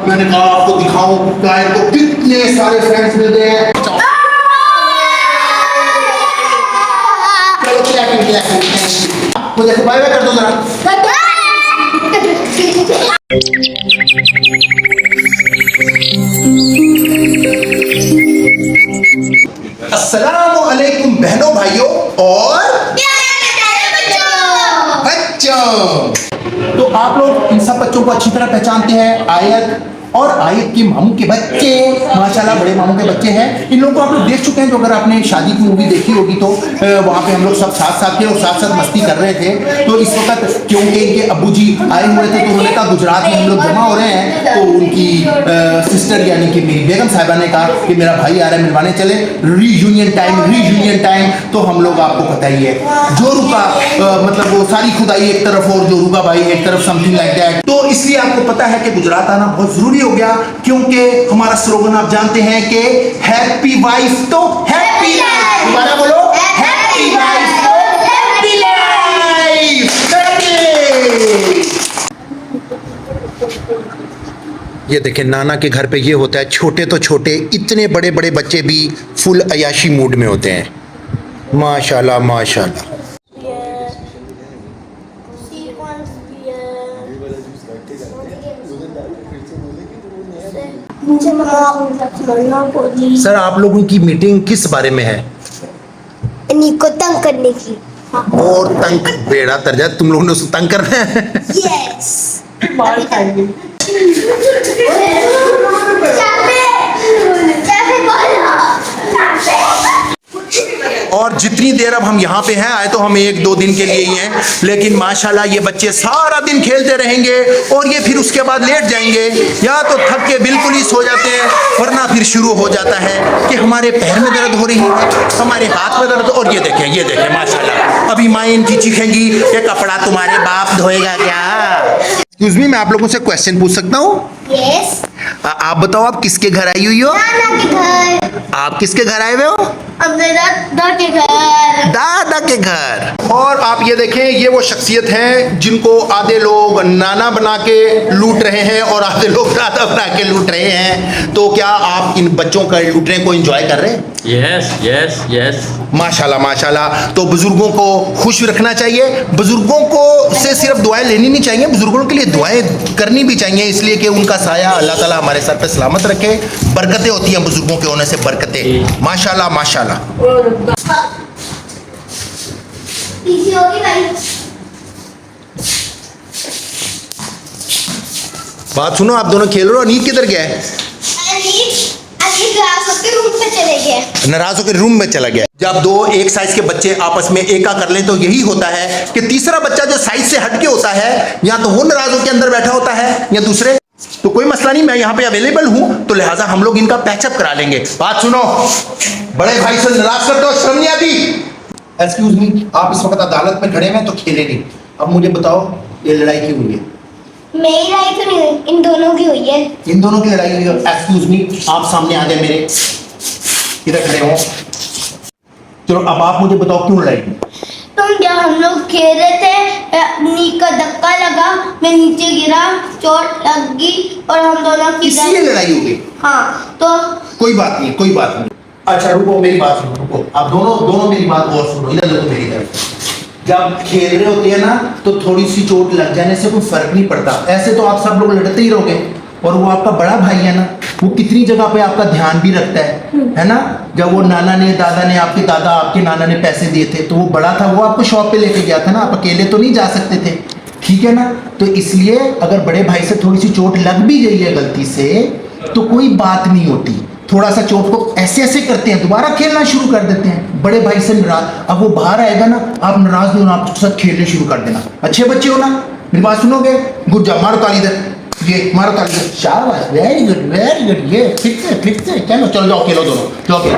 मैंने कहा आपको दिखाऊं कायर को कितने सारे फ्रेंड्स मिलते हैं। चलो मुझे बाय बाय कर दो जरा। अस्सलामु अलैकुम बहनों भाइयों और बच्चों। तो आप लोग इन सब बच्चों को अच्छी तरह पहचानते हैं। आयत और आयत के मामू के बच्चे माशाल्लाह बड़े मामू के बच्चे हैं। इन लोगों को आप लोग देख चुके हैं। तो अगर आपने शादी की मूवी देखी होगी तो वहाँ पे हम लोग सब साथ साथ थे और साथ साथ मस्ती कर रहे थे। तो इस वक्त क्योंकि इनके अब्बू जी आए हुए थे तो उन्होंने कहा गुजरात में हम लोग जमा हो रहे हैं। तो उनकी सिस्टर यानी कि मेरी बेगम साहिबा ने कहा कि मेरा भाई आ रहा है, मिलवाने चले। Reunion time. तो हम लोग आपको पता ही है जोरू का मतलब वो सारी खुदाई एक तरफ और जोरू का भाई एक तरफ, समथिंग लाइक दैट। तो इसलिए आपको पता है कि गुजरात आना बहुत जरूरी हो गया क्योंकि हमारा स्लोगन आप जानते हैं कि हैप्पी वाइफ तो हैप्पी लाइफ। दोबारा बोलो, हैप्पी वाइफ तो हैप्पी लाइफ। ये देखें नाना के घर पे ये होता है, छोटे तो छोटे इतने बड़े बड़े बच्चे भी फुल अयाशी मूड में होते हैं। माशाल्लाह माशाल्लाह। सर आप लोगों की मीटिंग किस बारे में है? इनको तंग करने की। और तंग बेड़ा तरजा तुम लोगों ने उसको तंग करना है। यस। और जितनी देर अब हम यहाँ पे हैं, आए तो हम 1-2 दिन के लिए ही हैं, लेकिन माशाल्लाह ये बच्चे सारा दिन खेलते रहेंगे और ये फिर उसके बाद लेट जाएंगे या तो थक के बिल्कुल ही सो जाते हैं, वरना फिर शुरू हो जाता है कि हमारे पैर में दर्द हो रही है, हमारे हाथ में दर्द। और ये देखें माशाल्लाह अभी माँ इनकी चीखेंगी ये कपड़ा तुम्हारे बाप धोएगा क्या। एक्सक्यूज मी, मैं आप लोगों से क्वेश्चन पूछ सकता हूँ? यस। आप बताओ आप किसके घर आई हुई हो? नाना के घर। आप किसके घर आए हुए हो? अपने दादा के घर। दादा के घर। और आप ये देखें ये वो शख्सियत हैं जिनको आधे लोग नाना बना के लूट रहे हैं और आधे लोग दादा बना के लूट रहे हैं। तो क्या आप इन बच्चों का लूटने को एंजॉय कर रहे हैं? Yes yes yes. माशाल्लाह माशाल्लाह। तो बुजुर्गों को खुश रखना चाहिए, बुजुर्गों को से सिर्फ दुआएं लेनी नहीं चाहिए, बुजुर्गों के लिए दुआएं करनी भी चाहिए, इसलिए कि उनका साया अल्लाह ताला हमारे सर पे सलामत रखे। बरकतें होती हैं बुजुर्गों के होने से, बरकतें। माशाल्लाह माशाल्लाह। पीछे होगी भाई। बात सुनो, आप दोनों खेल रहे हो, अनीक किधर गया है? नाराज होकर रूम में चला गया। जब 2 एक साइज के बच्चे आपस में एका कर लें तो यही होता है कि तीसरा बच्चा जो साइज से हटके होता है या तो वो नाराज होकर अंदर बैठा होता है या दूसरे। तो कोई मसला नहीं, मैं यहाँ पे अवेलेबल हूँ, तो लिहाजा हम लोग इनका पैचअप करा लेंगे। बात सुनो, बड़े भाई से नाराज करते हो, शर्म नहीं आती? एक्सक्यूज मी, आप इस वक्त अदालत में खड़े हैं तो खेले नहीं। अब मुझे बताओ ये लड़ाई क्यों हुई है? मेरी लड़ाई तो नहीं हुई, इन दोनों की हुई है। इन दोनों की लड़ाई हुई है। एक्सक्यूज मी, आप सामने आ गए मेरे, इधर खड़े हो। चलो अब आप मुझे बताओ क्यों लड़ाई हुई? तुम जब हम लोग खेल रहे थे नीक का धक्का लगा, मैं नीचे गिरा, चोट लग गई और हम दोनों की इसलिए लड़ाई हो गई? हाँ। तो कोई बात नहीं, कोई बात नहीं। अच्छा रुको, मेरी बात सुनो, रुको। आप दोनों मेरी बात और सुनो, इधर देखो मेरी तरफ। जब खेल रहे होते हैं ना तो थोड़ी सी चोट लग जाने से कोई फर्क नहीं पड़ता, ऐसे तो आप सब लोग लड़ते ही रहोगे। और वो आपका बड़ा भाई है ना, वो कितनी जगह पे आपका ध्यान भी रखता है ना। जब वो नाना ने दादा ने आपके दादा आपके नाना ने पैसे दिए थे तो वो बड़ा था, वो आपको शॉप पे लेके गया था ना, आप अकेले तो नहीं जा सकते थे, ठीक है ना। तो इसलिए अगर बड़े भाई से थोड़ी सी चोट लग भी गई है गलती से तो कोई बात नहीं होती, थोड़ा सा चोट को ऐसे ऐसे करते हैं, दोबारा खेलना शुरू कर देते हैं। बड़े भाई से नाराज, अब वो बाहर आएगा ना, आप नाराज नहीं होना, आप उसके साथ खेलने शुरू कर देना। अच्छे बच्चे हो ना, मेरी बात सुनोगे? गुड जॉब, मारो ताली इधर, ये मारो ताली इधर, शाबाश, वेरी गुड वेरी गुड। ये फिक्स है क्या? चलो जाओ खेलो दोनों, जाओ खेलो।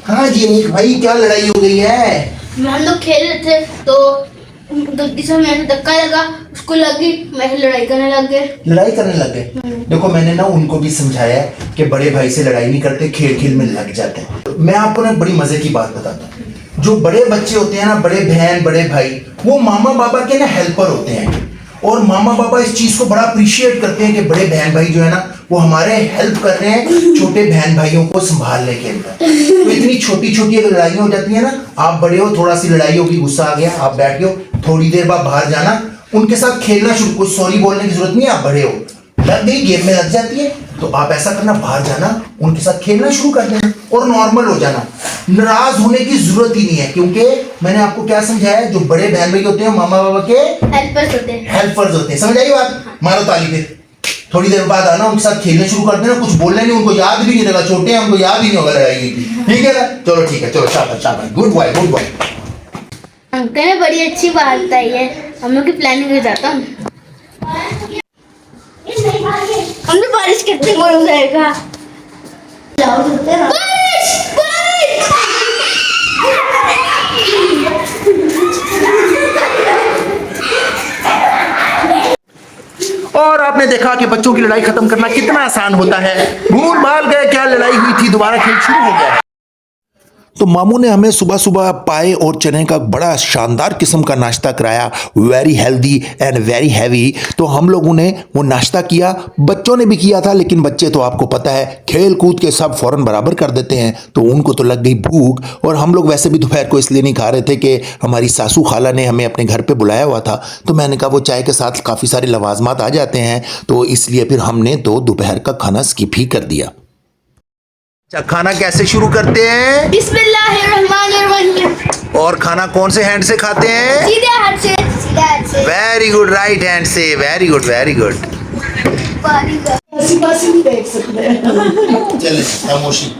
हाँ जी अनीक भाई, क्या लड़ाई हो गई है? हम लोग खेल रहे थे तो गलती से मेरे धक्का लगा, उसको लगी, मैं लड़ाई करने लग गए। लड़ाई करने लग गए? देखो मैंने ना उनको भी समझाया है कि बड़े भाई से लड़ाई नहीं करते, खेल खेल में लग जाते हैं। मैं आपको ना बड़ी मजे की बात बताता हूँ। जो बड़े बच्चे होते हैं ना, बड़े बहन बड़े भाई, वो मामा बाबा के ना हेल्पर होते हैं। और मामा पापा इस चीज को बड़ा अप्रिशिएट करते हैं कि बड़े बहन भाई जो है ना वो हमारे हेल्प कर रहे हैं छोटे बहन भाइयों को संभालने के अंदर। तो इतनी छोटी छोटी अगर लड़ाइयाँ हो जाती है ना, आप बड़े हो, थोड़ा सी लड़ाई होगी, गुस्सा आ गया, आप बैठ गए, थोड़ी देर बाद बाहर जाना, उनके साथ खेलना शुरू, कोई सॉरी बोलने की जरूरत नहीं है, आप बड़े हो, लग गई गेम में लग जाती है, तो आप ऐसा करना, बाहर जाना, उनके साथ खेलना शुरू कर देना और नॉर्मल हो जाना। नाराज होने की जरूरत ही नहीं है, क्योंकि मैंने आपको क्या समझाया, जो बड़े बहन भाई होते हैं मामा बाबा के हेल्पर्स होते हैं। हेल्पर्स होते हैं। समझ आई बात? मारो ताली पे। थोड़ी देर बाद आना, उनके साथ खेलने शुरू कर देना, कुछ बोलना नहीं, उनको याद भी नहीं रहेगा, छोटे हैं, उनको याद ही नहीं होगा लड़ाई की। ठीक है ना? चलो ठीक है, चलो शाबाश शाबाश, good boy good boy. Uncle ने बड़ी अच्छी बात बताई है, हम लोग की प्लानिंग हो जाता हूँ। हमने बारिश कितनी बड़ी हो जाएगा। बारिश, बारिश। और आपने देखा कि बच्चों की लड़ाई खत्म करना कितना आसान होता है। भूल भाल गए क्या लड़ाई हुई थी, दोबारा खेल शुरू हो गया। तो मामू ने हमें सुबह सुबह पाए और चने का बड़ा शानदार किस्म का नाश्ता कराया, very healthy and very heavy. तो हम लोगों ने वो नाश्ता किया, बच्चों ने भी किया था, लेकिन बच्चे तो आपको पता है खेल कूद के सब फौरन बराबर कर देते हैं, तो उनको तो लग गई भूख। और हम लोग वैसे भी दोपहर को इसलिए नहीं खा रहे थे कि हमारी सासू खाला ने हमें अपने घर पर बुलाया हुआ था, तो मैंने कहा वो चाय के साथ काफ़ी सारे लवाजमात आ जाते हैं, तो इसलिए फिर हमने तो दोपहर का खाना स्किप ही कर दिया। अच्छा, खाना कैसे शुरू करते हैं? बिस्मिल्लाहिर्रहमानिर्रहीम। और खाना कौन से हैंड से खाते हैं? सीधे हाथ से, सीधे हाथ से। वेरी गुड, राइट हैंड से, वेरी गुड वेरी गुड। चले खामोशी।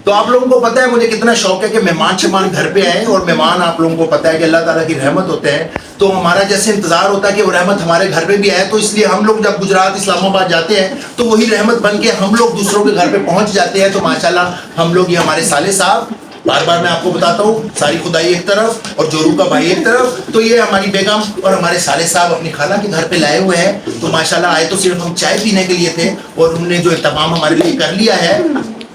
तो आप लोगों को पता है मुझे कितना शौक है कि मेहमान शेमान घर पे आए, और मेहमान आप लोगों को पता है कि अल्लाह ताला की रहमत होते हैं, तो हमारा जैसे इंतजार होता है कि वो रहमत हमारे घर पे भी आए। तो इसलिए हम लोग जब गुजरात इस्लामाबाद जाते हैं तो वही रहमत बन के हम लोग दूसरों के घर पे पहुंच जाते हैं। तो माशाल्लाह हम लोग, ये हमारे साले साहब, बार बार मैं आपको बताता हूँ, सारी खुदाई एक तरफ और जोरू का भाई एक तरफ, तो ये हमारी बेगम और हमारे साले साहब अपनी खाला के घर पे लाए हुए हैं। तो माशाल्लाह आए तो सिर्फ हम चाय पीने के लिए थे, और उन्होंने जो इंतजाम हमारे लिए कर लिया है,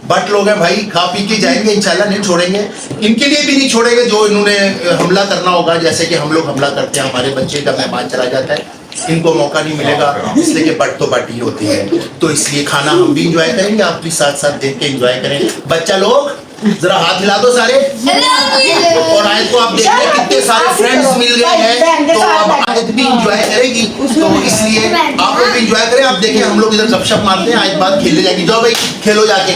बट लोग हैं भाई, खा पी के जाएंगे इंशाल्लाह, नहीं छोड़ेंगे, इनके लिए भी नहीं छोड़ेंगे जो इन्होंने हमला करना होगा, जैसे कि हम लोग हमला करते हैं, हमारे बच्चे का मेहमान चला जाता है, इनको मौका नहीं मिलेगा, इसलिए कि बट तो बट ही होती है। तो इसलिए खाना हम भी इंजॉय करेंगे, आप भी साथ साथ देख के इंजॉय करें। बच्चा लोग जरा हाथ हिला दो सारे, और आयत को आप देख रहे हैं कितने सारे फ्रेंड्स मिल गए हैं, तो अब आयत भी इंजॉय करेगी, तो इसलिए आप लोग भी इंजॉय करें। आप देखें हम लोग इधर गपशप मारते हैं, आयत बाद खेलने जाएगी, जाओ भाई खेलो जाके।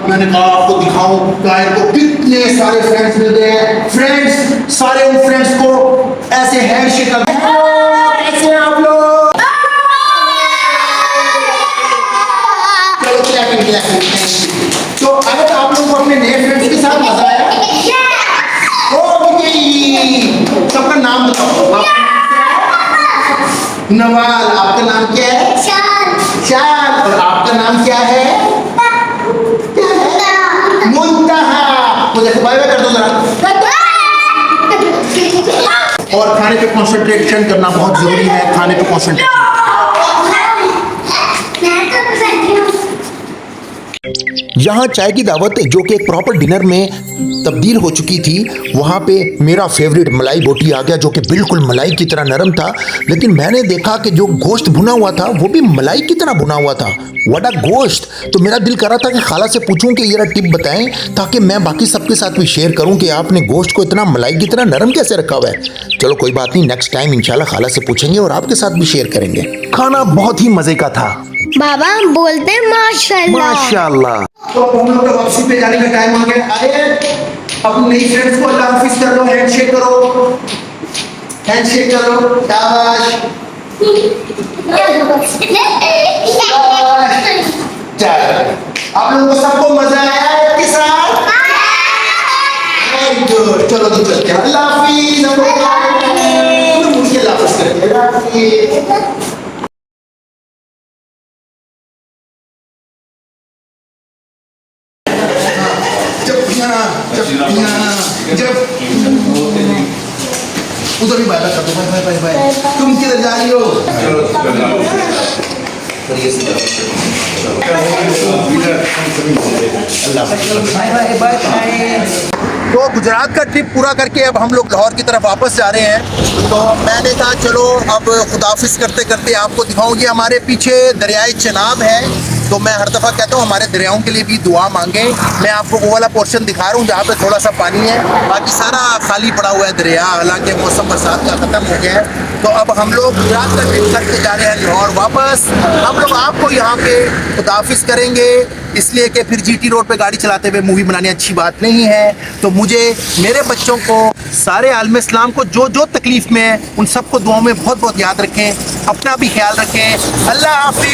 मैंने कहा आपको दिखाऊं कायर को कितने सारे फ्रेंड्स मिलते हैं। फ्रेंड्स, सारे उन फ्रेंड्स को ऐसे हैंडशेक कर, ऐसे आप लोग चलो क्लैपिंग क्लैपिंग। तो अगर आप लोगों को अपने नए फ्रेंड्स के साथ मजा आया, ओके, सबका नाम बताओ। नवाल, आपका नाम क्या है? शान। शान, और आपका नाम क्या है? मुंतहा। मुझे बाय बाय कर दो जरा। और खाने पे कंसंट्रेशन करना बहुत जरूरी है, खाने पे कंसंट्रेशन। यहाँ चाय की दावत जो कि एक प्रॉपर डिनर में तब्दील हो चुकी थी, वहाँ पे मेरा फेवरेट मलाई बोटी आ गया, जो कि बिल्कुल मलाई की तरह नरम था, लेकिन मैंने देखा कि जो गोश्त भुना हुआ था वो भी मलाई की तरह भुना हुआ था। वड़ा गोश्त, तो मेरा दिल कर रहा था कि खाला से पूछूं कि ये टिप बताएं, ताकि मैं बाकी सबके साथ भी शेयर करूं कि आपने गोश्त को इतना मलाई की तरह नरम कैसे रखा हुआ है। चलो कोई बात नहीं, नेक्स्ट टाइम इंशाल्लाह खाला से पूछेंगे और आपके साथ भी शेयर करेंगे। खाना बहुत ही मजे का था। बाबा हम बोलते हैं माशाल्लाह। माशाल्लाह। तो हम लोग का वापसी पे जाने का टाइम आ गया। आए अपने नई फ्रेंड्स को अल्लाह हाफिज कर लो, हैंडशेक करो, हैंडशेक करो, शाबाश। आप लोगों को सबको मजा आया आपके साथ? वेरी गुड, चलो तो चलते हैं। अल्लाह हाफिज। मुश्किल हाफिज करते हैं। अल्लाह हाफिज। जब उधर भी बाय बाय कर दो, बाय बाय बाय बाय। तुम किधर जा रही हो? तो गुजरात का ट्रिप पूरा करके अब हम लोग लाहौर की तरफ वापस जा रहे हैं। तो मैंने कहा चलो अब खुदाफिज करते करते आपको दिखाऊंगी। हमारे पीछे दरियाए चनाब है, तो मैं हर दफ़ा कहता हूँ हमारे दरियाओं के लिए भी दुआ मांगें। मैं आपको वो वाला पोर्शन दिखा रहा हूँ जहाँ पे थोड़ा सा पानी है, बाकी सारा खाली पड़ा हुआ है दरिया, हालांकि मौसम बरसात का ख़त्म हो गया है। तो अब हम लोग गुजरात का ट्रिप करके जा रहे हैं लाहौर वापस। हम लोग आपको यहाँ पे खुदाफिज करेंगे, इसलिए कि फिर जीटी रोड पे गाड़ी चलाते हुए मूवी बनानी अच्छी बात नहीं है। तो मुझे, मेरे बच्चों को, सारे आलम इस्लाम को जो जो तकलीफ़ में है उन सबको दुआओं में बहुत बहुत याद रखें, अपना भी ख्याल रखें। अल्लाह हाफिज़।